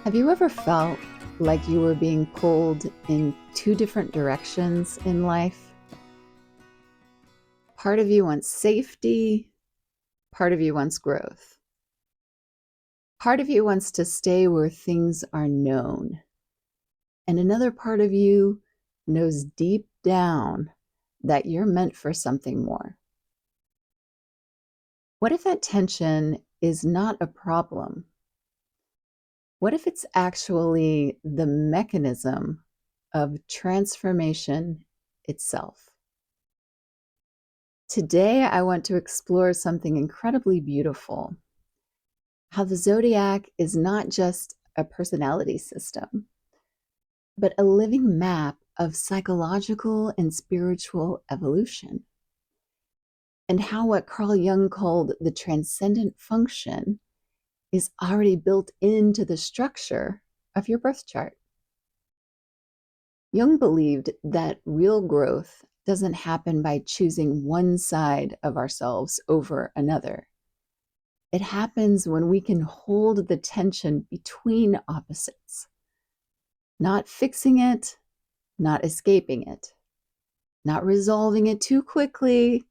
Have you ever felt like you were being pulled in two different directions in life? Part of you wants safety, part of you wants growth. Part of you wants to stay where things are known, and another part of you knows deep down that you're meant for something more. What if that tension is not a problem? What if it's actually the mechanism of transformation itself? Today, I want to explore something incredibly beautiful: how the zodiac is not just a personality system, but a living map of psychological and spiritual evolution, and how what Carl Jung called the transcendent function is already built into the structure of your birth chart. Jung believed that real growth doesn't happen by choosing one side of ourselves over another. It happens when we can hold the tension between opposites, not fixing it, not escaping it, not resolving it too quickly,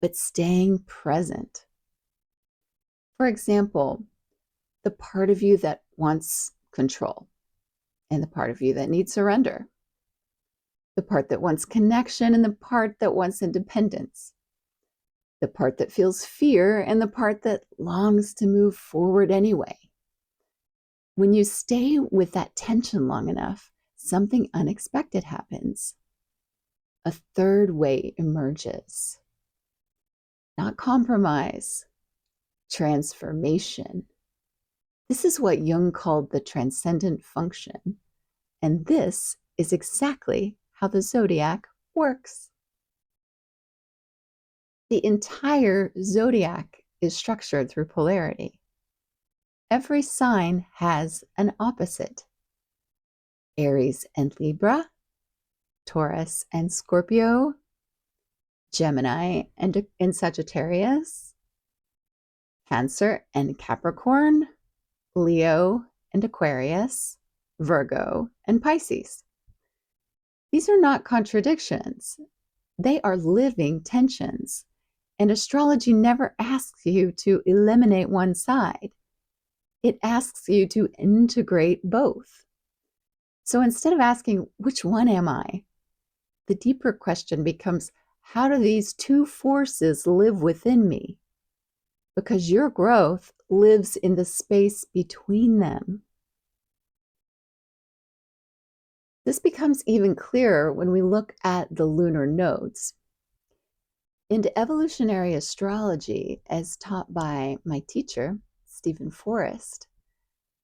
but staying present. For example, the part of you that wants control and the part of you that needs surrender, the part that wants connection and the part that wants independence, the part that feels fear and the part that longs to move forward anyway. When you stay with that tension long enough, something unexpected happens. A third way emerges. Not compromise, transformation. This is what Jung called the transcendent function, and this is exactly how the zodiac works. The entire zodiac is structured through polarity. Every sign has an opposite. Aries and Libra, Taurus and Scorpio, Gemini and Sagittarius, Cancer and Capricorn, Leo and Aquarius, Virgo and Pisces. These are not contradictions. They are living tensions. And astrology never asks you to eliminate one side. It asks you to integrate both. So instead of asking, which one am I? The deeper question becomes, how do these two forces live within me? Because your growth lives in the space between them. This becomes even clearer when we look at the lunar nodes. In evolutionary astrology, as taught by my teacher, Stephen Forrest,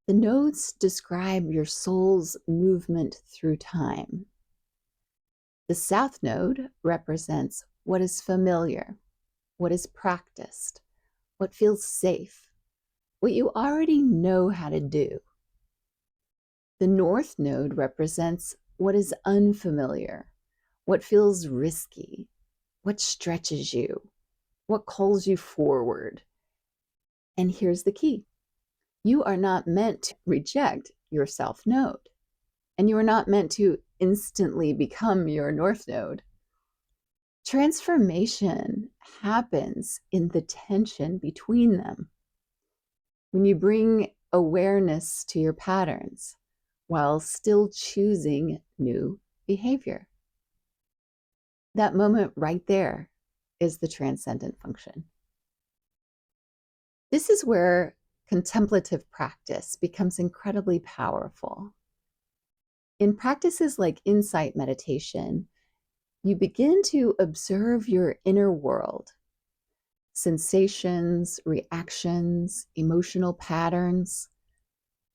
the nodes describe your soul's movement through time. The south node represents what is familiar, what is practiced, what feels safe, what you already know how to do. The north node represents what is unfamiliar, what feels risky, what stretches you, what calls you forward. And here's the key: you are not meant to reject your south node, and you are not meant to instantly become your north node. Transformation happens in the tension between them. When you bring awareness to your patterns while still choosing new behavior. That moment right there is the transcendent function. This is where contemplative practice becomes incredibly powerful. In practices like insight meditation, you begin to observe your inner world, sensations, reactions, emotional patterns.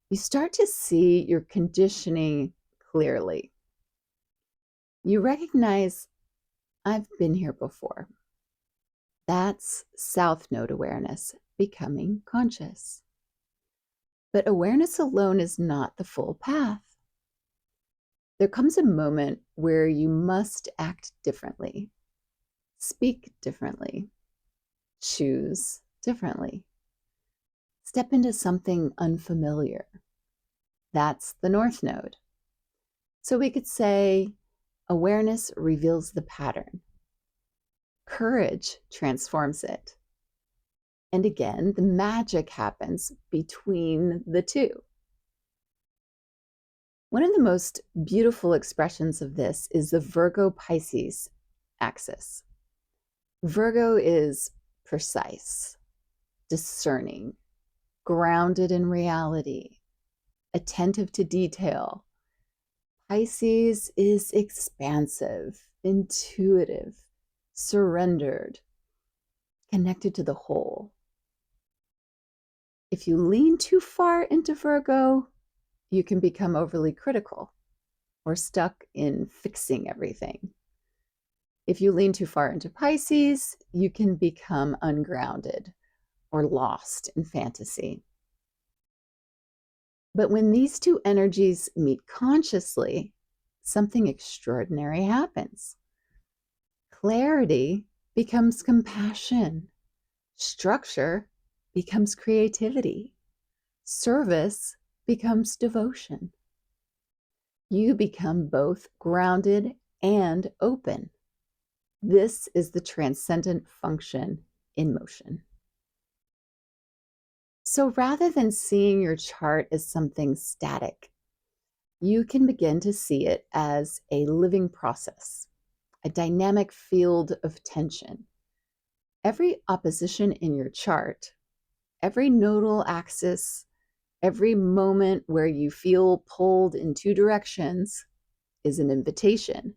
You start to see your conditioning clearly. You recognize, I've been here before. That's South Node awareness, becoming conscious. But awareness alone is not the full path. There comes a moment where you must act differently, speak differently, choose differently, step into something unfamiliar. That's the North Node. So we could say awareness reveals the pattern. Courage transforms it. And again, the magic happens between the two. One of the most beautiful expressions of this is the Virgo-Pisces axis. Virgo is precise, discerning, grounded in reality, attentive to detail. Pisces is expansive, intuitive, surrendered, connected to the whole. If you lean too far into Virgo, you can become overly critical or stuck in fixing everything. If you lean too far into Pisces, you can become ungrounded or lost in fantasy. But when these two energies meet consciously, something extraordinary happens. Clarity becomes compassion. Structure becomes creativity. Service becomes devotion. You become both grounded and open. This is the transcendent function in motion. So rather than seeing your chart as something static, you can begin to see it as a living process, a dynamic field of tension. Every opposition in your chart, every nodal axis, every moment where you feel pulled in two directions is an invitation,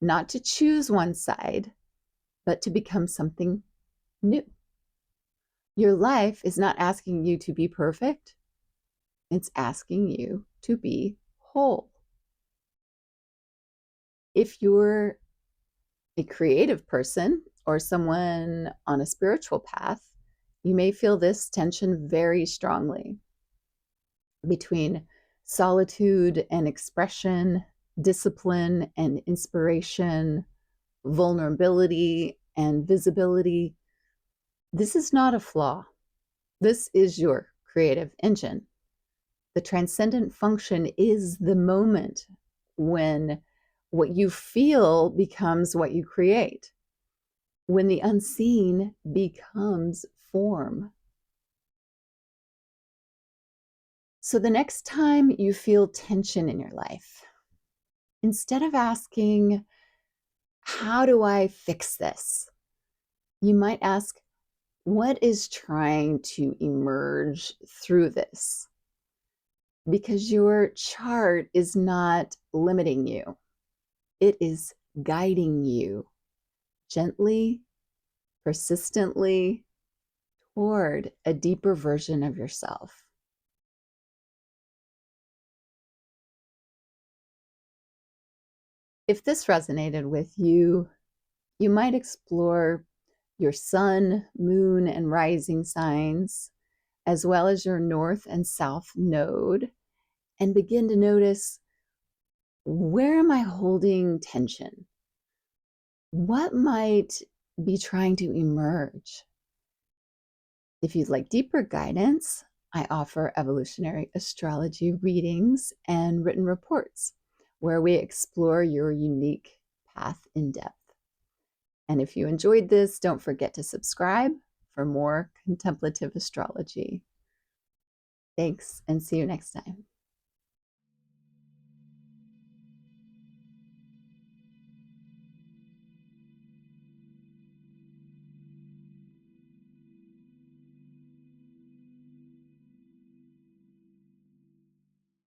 not to choose one side, but to become something new. Your life is not asking you to be perfect. It's asking you to be whole. If you're a creative person or someone on a spiritual path, you may feel this tension very strongly between solitude and expression, discipline and inspiration, vulnerability and visibility. This is not a flaw. This is your creative engine. The transcendent function is the moment when what you feel becomes what you create, when the unseen becomes form. So the next time you feel tension in your life, instead of asking, how do I fix this? You might ask, what is trying to emerge through this? Because your chart is not limiting you. It is guiding you gently, persistently toward a deeper version of yourself. If this resonated with you, you might explore your sun, moon, and rising signs, as well as your north and south node, and begin to notice, where am I holding tension? What might be trying to emerge? If you'd like deeper guidance, I offer evolutionary astrology readings and written reports where we explore your unique path in depth. And if you enjoyed this, don't forget to subscribe for more contemplative astrology. Thanks, and see you next time.